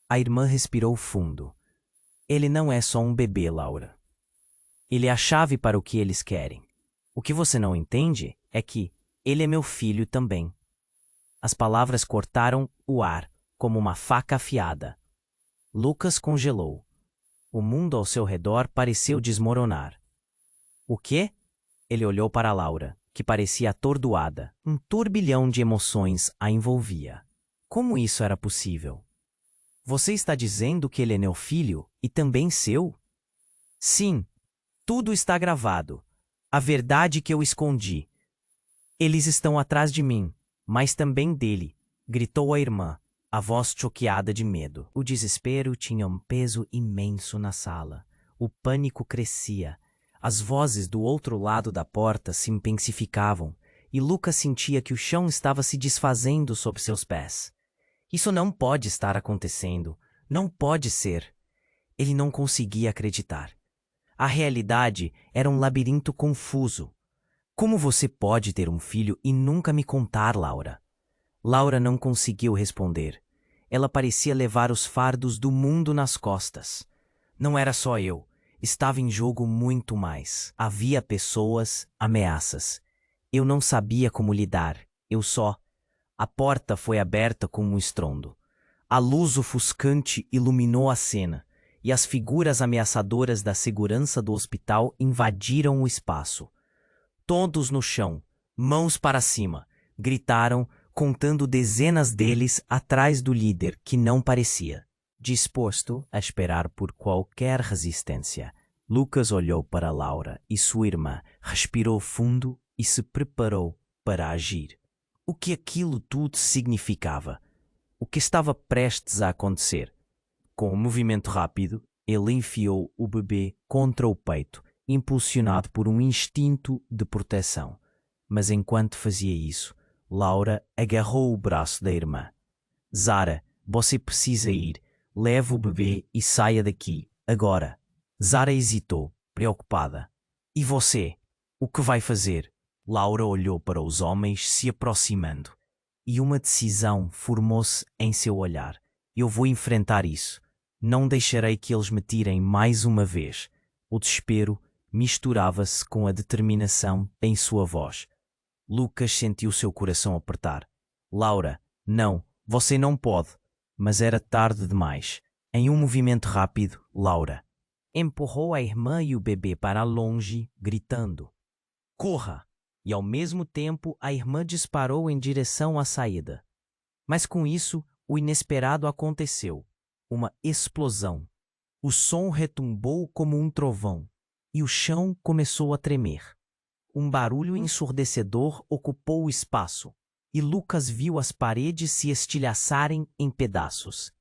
A irmã respirou fundo. "Ele não é só um bebê, Laura. Ele é a chave para o que eles querem. O que você não entende é que ele é meu filho também." As palavras cortaram o ar, como uma faca afiada. Lucas congelou. O mundo ao seu redor pareceu desmoronar. "O quê?" Ele olhou para Laura, que parecia atordoada. Um turbilhão de emoções a envolvia. Como isso era possível? "Você está dizendo que ele é meu filho e também seu?" "Sim, tudo está gravado. A verdade que eu escondi. Eles estão atrás de mim, mas também dele", gritou a irmã, a voz choqueada de medo. O desespero tinha um peso imenso na sala. O pânico crescia. As vozes do outro lado da porta se intensificavam, e Lucas sentia que o chão estava se desfazendo sob seus pés. Isso não pode estar acontecendo. Não pode ser. Ele não conseguia acreditar. A realidade era um labirinto confuso. "Como você pode ter um filho e nunca me contar, Laura?" Laura não conseguiu responder. Ela parecia levar os fardos do mundo nas costas. "Não era só eu. Estava em jogo muito mais. Havia pessoas, ameaças. Eu não sabia como lidar. Eu só..." A porta foi aberta com um estrondo. A luz ofuscante iluminou a cena, e as figuras ameaçadoras da segurança do hospital invadiram o espaço. Todos no chão, mãos para cima, gritaram, contando dezenas deles atrás do líder, que não parecia disposto a esperar por qualquer resistência. Lucas olhou para Laura e sua irmã, respirou fundo e se preparou para agir. O que aquilo tudo significava? O que estava prestes a acontecer? Com um movimento rápido, ele enfiou o bebê contra o peito, impulsionado por um instinto de proteção. Mas enquanto fazia isso, Laura agarrou o braço da irmã. Zara, você precisa ir. Leve o bebê e saia daqui, agora. Zara hesitou, preocupada. E você? O que vai fazer? Laura olhou para os homens se aproximando. E uma decisão formou-se em seu olhar. Eu vou enfrentar isso. Não deixarei que eles me tirem mais uma vez. O desespero misturava-se com a determinação em sua voz. Lucas sentiu seu coração apertar. Laura, não, você não pode. Mas era tarde demais. Em um movimento rápido, Laura empurrou a irmã e o bebê para longe, gritando: corra! E ao mesmo tempo a irmã disparou em direção à saída. Mas com isso, o inesperado aconteceu. Uma explosão. O som retumbou como um trovão, e o chão começou a tremer. Um barulho ensurdecedor ocupou o espaço, e Lucas viu as paredes se estilhaçarem em pedaços.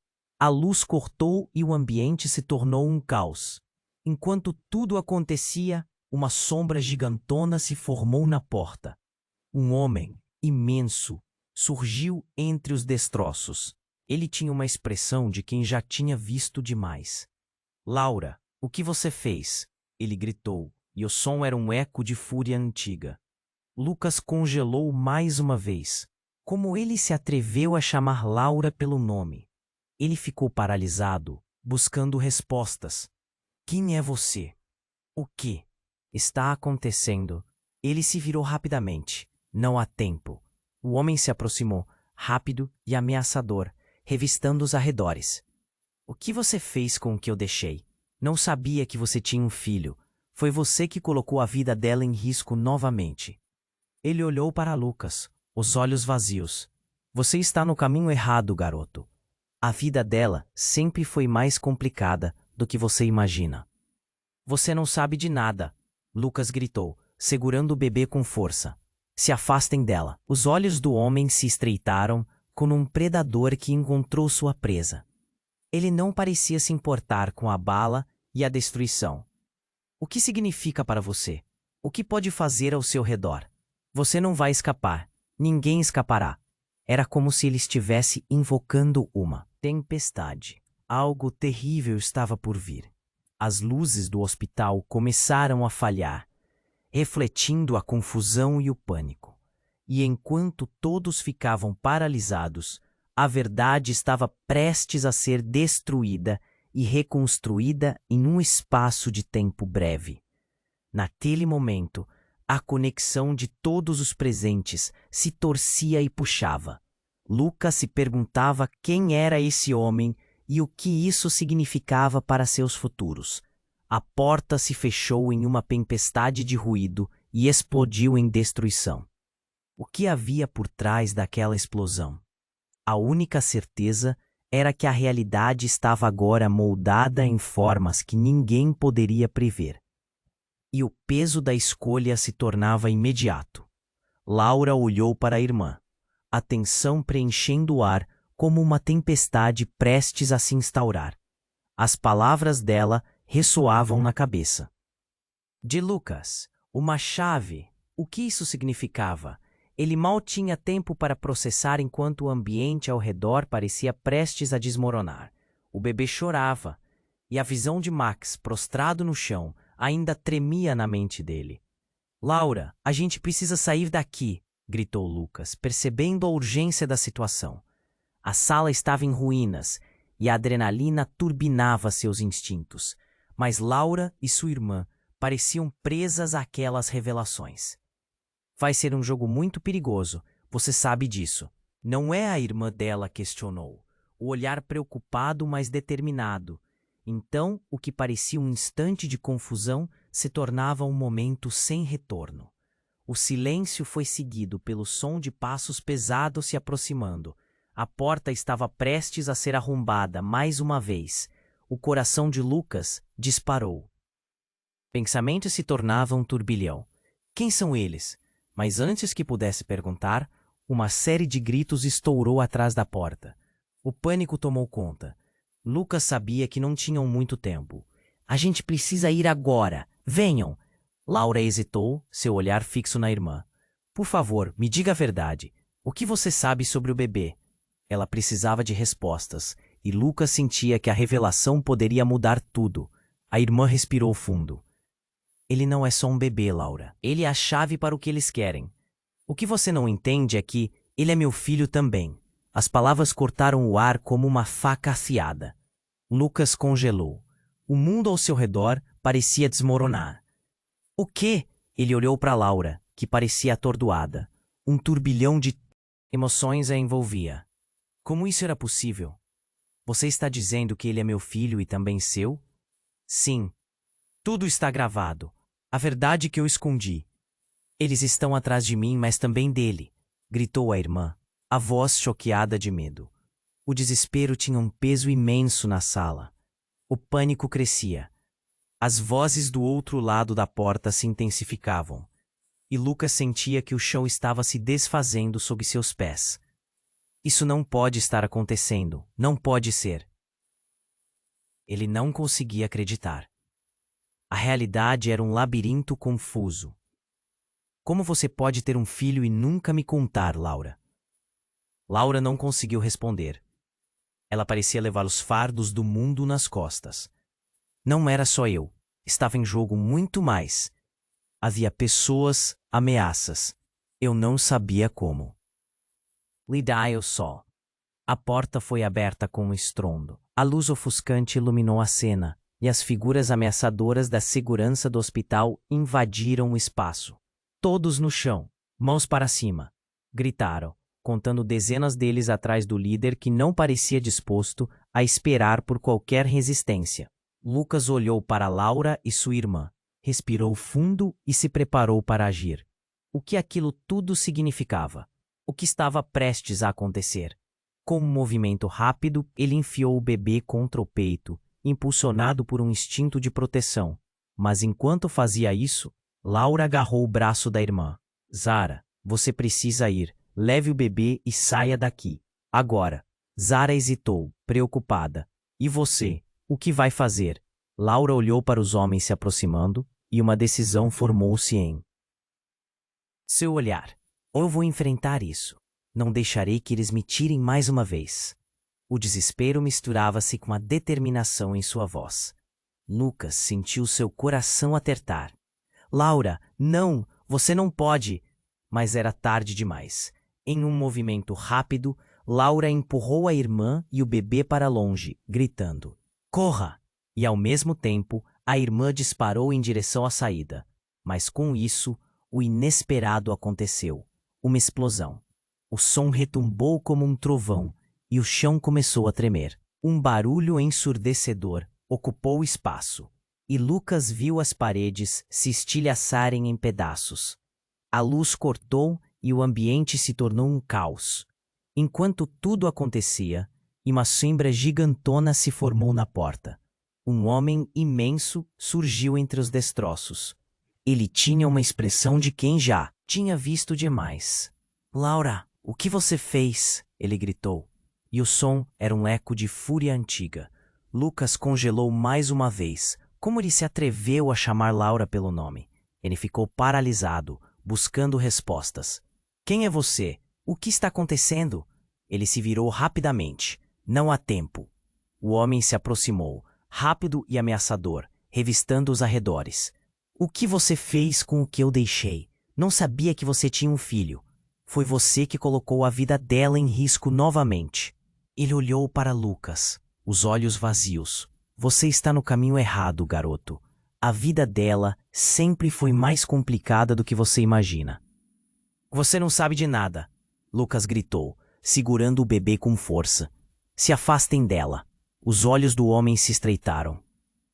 A luz cortou e o ambiente se tornou um caos. Enquanto tudo acontecia, uma sombra gigantona se formou na porta. Um homem, imenso, surgiu entre os destroços. Ele tinha uma expressão de quem já tinha visto demais. Laura, o que você fez? Ele gritou, e o som era um eco de fúria antiga. Lucas congelou mais uma vez. Como ele se atreveu a chamar Laura pelo nome? Ele ficou paralisado, buscando respostas. Quem é você? O que está acontecendo? Ele se virou rapidamente. Não há tempo. O homem se aproximou, rápido e ameaçador, revistando os arredores. O que você fez com o que eu deixei? Não sabia que você tinha um filho. Foi você que colocou a vida dela em risco novamente. Ele olhou para Lucas, os olhos vazios. Você está no caminho errado, garoto. A vida dela sempre foi mais complicada do que você imagina. Você não sabe de nada, Lucas gritou, segurando o bebê com força. Se afastem dela. Os olhos do homem se estreitaram como um predador que encontrou sua presa. Ele não parecia se importar com a bala e a destruição. O que significa para você? O que pode fazer ao seu redor? Você não vai escapar. Ninguém escapará. Era como se ele estivesse invocando uma tempestade. Algo terrível estava por vir. As luzes do hospital começaram a falhar, refletindo a confusão e o pânico. E enquanto todos ficavam paralisados, a verdade estava prestes a ser destruída e reconstruída em um espaço de tempo breve. Naquele momento, a conexão de todos os presentes se torcia e puxava. Lucas se perguntava quem era esse homem e o que isso significava para seus futuros. A porta se fechou em uma tempestade de ruído e explodiu em destruição. O que havia por trás daquela explosão? A única certeza era que a realidade estava agora moldada em formas que ninguém poderia prever. E o peso da escolha se tornava imediato. Laura olhou para a irmã, a tensão preenchendo o ar como uma tempestade prestes a se instaurar. As palavras dela ressoavam na cabeça. De Lucas, uma chave. O que isso significava? Ele mal tinha tempo para processar enquanto o ambiente ao redor parecia prestes a desmoronar. O bebê chorava, e a visão de Max, prostrado no chão, ainda tremia na mente dele. Laura, a gente precisa sair daqui, gritou Lucas, percebendo a urgência da situação. A sala estava em ruínas, e a adrenalina turbinava seus instintos. Mas Laura e sua irmã pareciam presas àquelas revelações. Vai ser um jogo muito perigoso, você sabe disso. Não é? A irmã dela questionou. o olhar preocupado, mas determinado. Então, o que parecia um instante de confusão se tornava um momento sem retorno. O silêncio foi seguido pelo som de passos pesados se aproximando. A porta estava prestes a ser arrombada mais uma vez. O coração de Lucas disparou. Pensamentos se tornavam um turbilhão. Quem são eles? Mas antes que pudesse perguntar, uma série de gritos estourou atrás da porta. O pânico tomou conta. Lucas sabia que não tinham muito tempo. A gente precisa ir agora. Venham! Laura hesitou, seu olhar fixo na irmã. Por favor, me diga a verdade. O que você sabe sobre o bebê? Ela precisava de respostas, e Lucas sentia que a revelação poderia mudar tudo. A irmã respirou fundo. Ele não é só um bebê, Laura. Ele é a chave para o que eles querem. O que você não entende é que ele é meu filho também. As palavras cortaram o ar como uma faca afiada. Lucas congelou. O mundo ao seu redor parecia desmoronar. O quê? Ele olhou para Laura, que parecia atordoada. Um turbilhão de emoções a envolvia. Como isso era possível? Você está dizendo que ele é meu filho e também seu? Sim. Tudo está gravado. A verdade que eu escondi. Eles estão atrás de mim, mas também dele, gritou a irmã, a voz choqueada de medo. O desespero tinha um peso imenso na sala. O pânico crescia. As vozes do outro lado da porta se intensificavam. E Lucas sentia que o chão estava se desfazendo sob seus pés. Isso não pode estar acontecendo. Não pode ser. Ele não conseguia acreditar. A realidade era um labirinto confuso. Como você pode ter um filho e nunca me contar, Laura? Laura não conseguiu responder. Ela parecia levar os fardos do mundo nas costas. Não era só eu. Estava em jogo muito mais. Havia pessoas, ameaças. Eu não sabia como. Lidai o sol. A porta foi aberta com um estrondo. A luz ofuscante iluminou a cena, e as figuras ameaçadoras da segurança do hospital invadiram o espaço. Todos no chão, mãos para cima. Gritaram, contando dezenas deles atrás do líder que não parecia disposto a esperar por qualquer resistência. Lucas olhou para Laura e sua irmã, respirou fundo e se preparou para agir. O que aquilo tudo significava? O que estava prestes a acontecer? Com um movimento rápido, ele enfiou o bebê contra o peito, impulsionado por um instinto de proteção. Mas enquanto fazia isso, Laura agarrou o braço da irmã. Zara, você precisa ir. Leve o bebê e saia daqui. Agora. Zara hesitou, preocupada. E você? O que vai fazer? Laura olhou para os homens se aproximando, e uma decisão formou-se em seu olhar. Ou eu vou enfrentar isso. Não deixarei que eles me tirem mais uma vez. O desespero misturava-se com a determinação em sua voz. Lucas sentiu seu coração apertar. Laura, não, você não pode. Mas era tarde demais. Em um movimento rápido, Laura empurrou a irmã e o bebê para longe, gritando: corra! E ao mesmo tempo, a irmã disparou em direção à saída. Mas com isso, o inesperado aconteceu. Uma explosão. O som retumbou como um trovão, e o chão começou a tremer. Um barulho ensurdecedor ocupou o espaço, e Lucas viu as paredes se estilhaçarem em pedaços. A luz cortou e o ambiente se tornou um caos. Enquanto tudo acontecia, uma sombra gigantona se formou na porta. Um homem imenso surgiu entre os destroços. Ele tinha uma expressão de quem já tinha visto demais. Laura, o que você fez? Ele gritou. E o som era um eco de fúria antiga. Lucas congelou mais uma vez. Como ele se atreveu a chamar Laura pelo nome? Ele ficou paralisado, buscando respostas. Quem é você? O que está acontecendo? Ele se virou rapidamente. Não há tempo. O homem se aproximou, rápido e ameaçador, revistando os arredores. O que você fez com o que eu deixei? Não sabia que você tinha um filho. Foi você que colocou a vida dela em risco novamente. Ele olhou para Lucas, os olhos vazios. Você está no caminho errado, garoto. A vida dela sempre foi mais complicada do que você imagina. Você não sabe de nada, Lucas gritou, segurando o bebê com força. Se afastem dela. Os olhos do homem se estreitaram,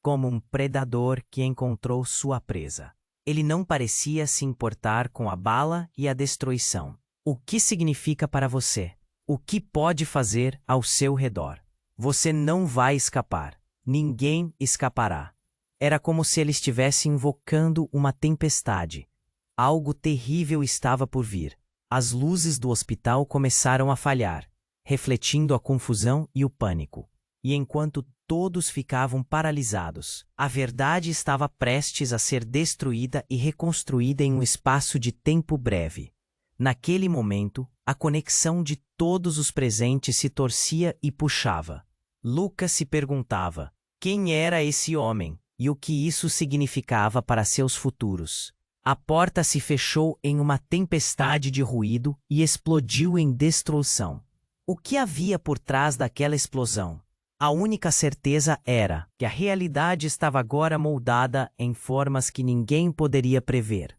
como um predador que encontrou sua presa. Ele não parecia se importar com a bala e a destruição. O que significa para você? O que pode fazer ao seu redor? Você não vai escapar. Ninguém escapará. Era como se ele estivesse invocando uma tempestade. Algo terrível estava por vir. As luzes do hospital começaram a falhar, refletindo a confusão e o pânico. E enquanto todos ficavam paralisados, a verdade estava prestes a ser destruída e reconstruída em um espaço de tempo breve. Naquele momento, a conexão de todos os presentes se torcia e puxava. Lucas se perguntava quem era esse homem e o que isso significava para seus futuros. A porta se fechou em uma tempestade de ruído e explodiu em destruição. O que havia por trás daquela explosão? A única certeza era que a realidade estava agora moldada em formas que ninguém poderia prever.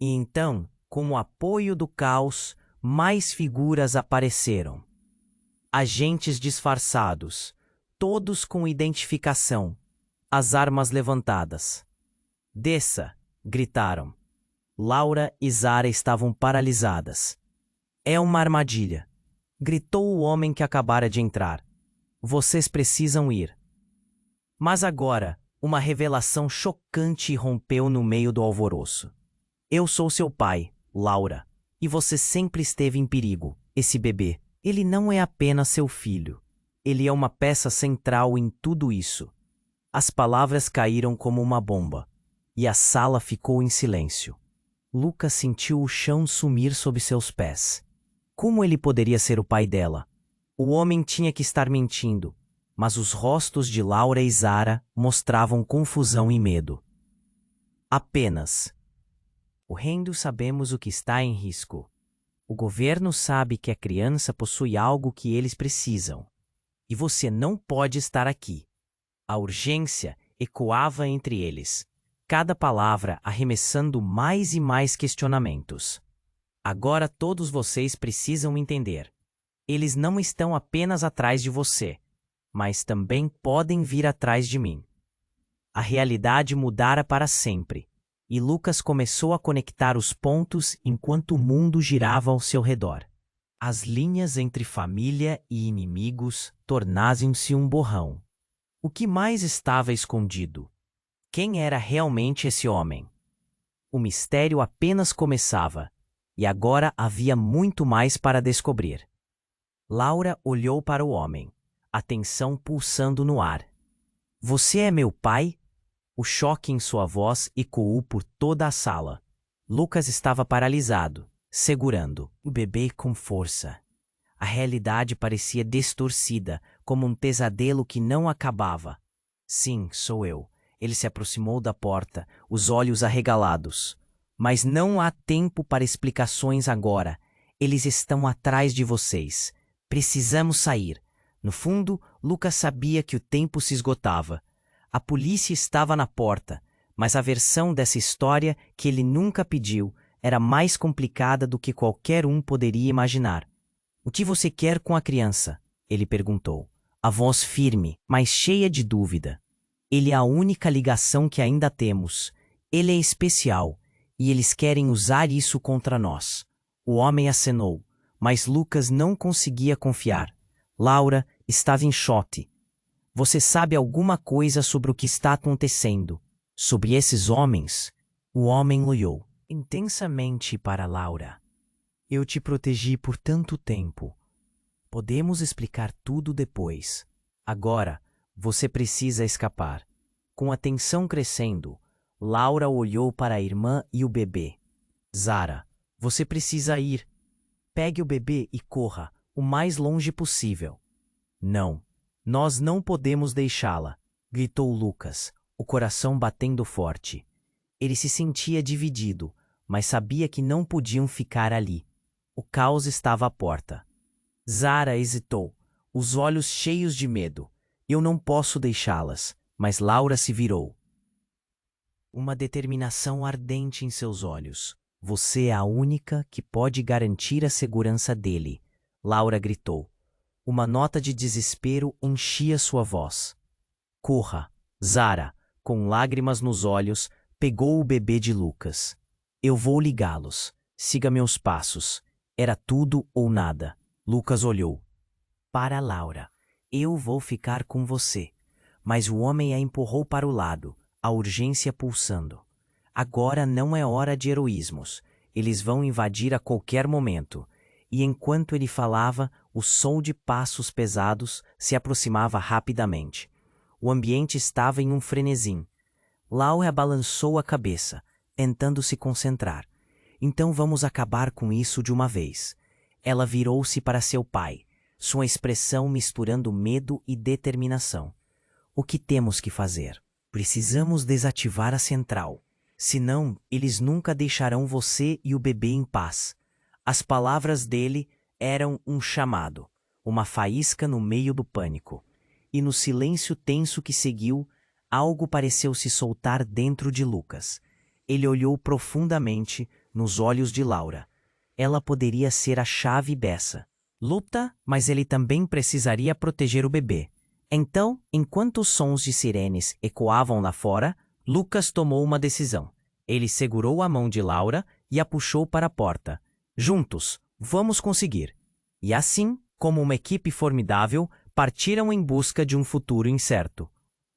E então, com o apoio do caos, mais figuras apareceram. Agentes disfarçados, todos com identificação, as armas levantadas. Desça! Gritaram. Laura e Zara estavam paralisadas. É uma armadilha! Gritou o homem que acabara de entrar. Vocês precisam ir. Mas agora, uma revelação chocante irrompeu no meio do alvoroço. Eu sou seu pai, Laura, e você sempre esteve em perigo. Esse bebê, ele não é apenas seu filho. Ele é uma peça central em tudo isso. As palavras caíram como uma bomba, e a sala ficou em silêncio. Lucas sentiu o chão sumir sob seus pés. Como ele poderia ser o pai dela? O homem tinha que estar mentindo, mas os rostos de Laura e Zara mostravam confusão e medo. Apenas. O reino sabemos o que está em risco. O governo sabe que a criança possui algo que eles precisam. E você não pode estar aqui. A urgência ecoava entre eles, cada palavra arremessando mais e mais questionamentos. Agora todos vocês precisam entender. Eles não estão apenas atrás de você, mas também podem vir atrás de mim. A realidade mudara para sempre, e Lucas começou a conectar os pontos enquanto o mundo girava ao seu redor. As linhas entre família e inimigos tornavam-se um borrão. O que mais estava escondido? Quem era realmente esse homem? O mistério apenas começava, e agora havia muito mais para descobrir. Laura olhou para o homem, a tensão pulsando no ar. Você é meu pai? O choque em sua voz ecoou por toda a sala. Lucas estava paralisado, segurando o bebê com força. A realidade parecia distorcida, como um pesadelo que não acabava. Sim, sou eu. Ele se aproximou da porta, os olhos arregalados. Mas não há tempo para explicações agora. Eles estão atrás de vocês. Precisamos sair. No fundo, Lucas sabia que o tempo se esgotava. A polícia estava na porta, mas a versão dessa história que ele nunca pediu era mais complicada do que qualquer um poderia imaginar. O que você quer com a criança? Ele perguntou, a voz firme, mas cheia de dúvida. Ele é a única ligação que ainda temos. Ele é especial, e eles querem usar isso contra nós. O homem acenou, mas Lucas não conseguia confiar. Laura estava em choque. Você sabe alguma coisa sobre o que está acontecendo? Sobre esses homens? O homem olhou intensamente para Laura. Eu te protegi por tanto tempo. Podemos explicar tudo depois. Agora, você precisa escapar. Com a tensão crescendo, Laura olhou para a irmã e o bebê. Zara, você precisa ir. Pegue o bebê e corra, o mais longe possível. Não, nós não podemos deixá-la, gritou Lucas, o coração batendo forte. Ele se sentia dividido, mas sabia que não podiam ficar ali. O caos estava à porta. Zara hesitou, os olhos cheios de medo. Eu não posso deixá-las, mas Laura se virou. Uma determinação ardente em seus olhos. Você é a única que pode garantir a segurança dele, Laura gritou. Uma nota de desespero enchia sua voz. Corra! Zara, com lágrimas nos olhos, pegou o bebê de Lucas. Eu vou ligá-los. Siga meus passos. Era tudo ou nada. Lucas olhou. Para Laura. Eu vou ficar com você. Mas o homem a empurrou para o lado, a urgência pulsando. Agora não é hora de heroísmos. Eles vão invadir a qualquer momento. E enquanto ele falava, o som de passos pesados se aproximava rapidamente. O ambiente estava em um frenesim. Laura balançou a cabeça, tentando se concentrar. Então vamos acabar com isso de uma vez. Ela virou-se para seu pai, sua expressão misturando medo e determinação. O que temos que fazer? Precisamos desativar a central. Senão, eles nunca deixarão você e o bebê em paz. As palavras dele eram um chamado, uma faísca no meio do pânico. E no silêncio tenso que seguiu, algo pareceu se soltar dentro de Lucas. Ele olhou profundamente nos olhos de Laura. Ela poderia ser a chave beça. Luta, mas ele também precisaria proteger o bebê. Então, enquanto os sons de sirenes ecoavam lá fora, Lucas tomou uma decisão. Ele segurou a mão de Laura e a puxou para a porta. Juntos, vamos conseguir. E assim, como uma equipe formidável, partiram em busca de um futuro incerto.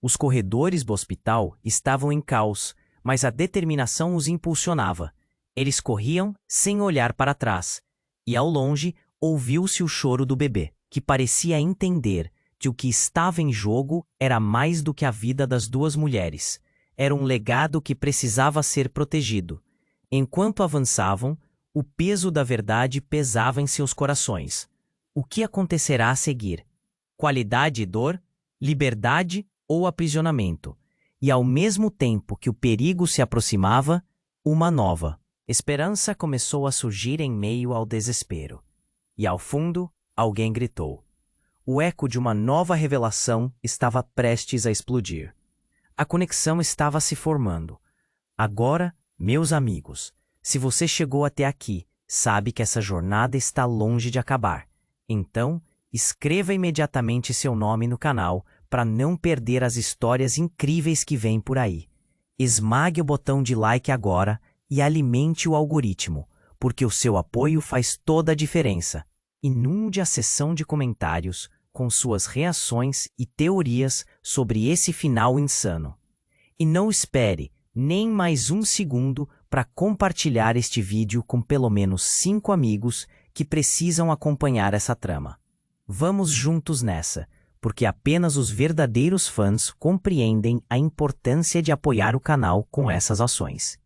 Os corredores do hospital estavam em caos, mas a determinação os impulsionava. Eles corriam sem olhar para trás. E ao longe, ouviu-se o choro do bebê, que parecia entender que o que estava em jogo era mais do que a vida das duas mulheres. Era um legado que precisava ser protegido. Enquanto avançavam, o peso da verdade pesava em seus corações. O que acontecerá a seguir? Qualidade e dor? Liberdade ou aprisionamento? E ao mesmo tempo que o perigo se aproximava, uma nova esperança começou a surgir em meio ao desespero. E ao fundo, alguém gritou. O eco de uma nova revelação estava prestes a explodir. A conexão estava se formando. Agora, meus amigos, se você chegou até aqui, sabe que essa jornada está longe de acabar. Então, escreva imediatamente seu nome no canal para não perder as histórias incríveis que vêm por aí. Esmague o botão de like agora e alimente o algoritmo, porque o seu apoio faz toda a diferença. Inunde a seção de comentários com suas reações e teorias sobre esse final insano. E não espere nem mais um segundo para compartilhar este vídeo com pelo menos 5 amigos que precisam acompanhar essa trama. Vamos juntos nessa, porque apenas os verdadeiros fãs compreendem a importância de apoiar o canal com essas ações.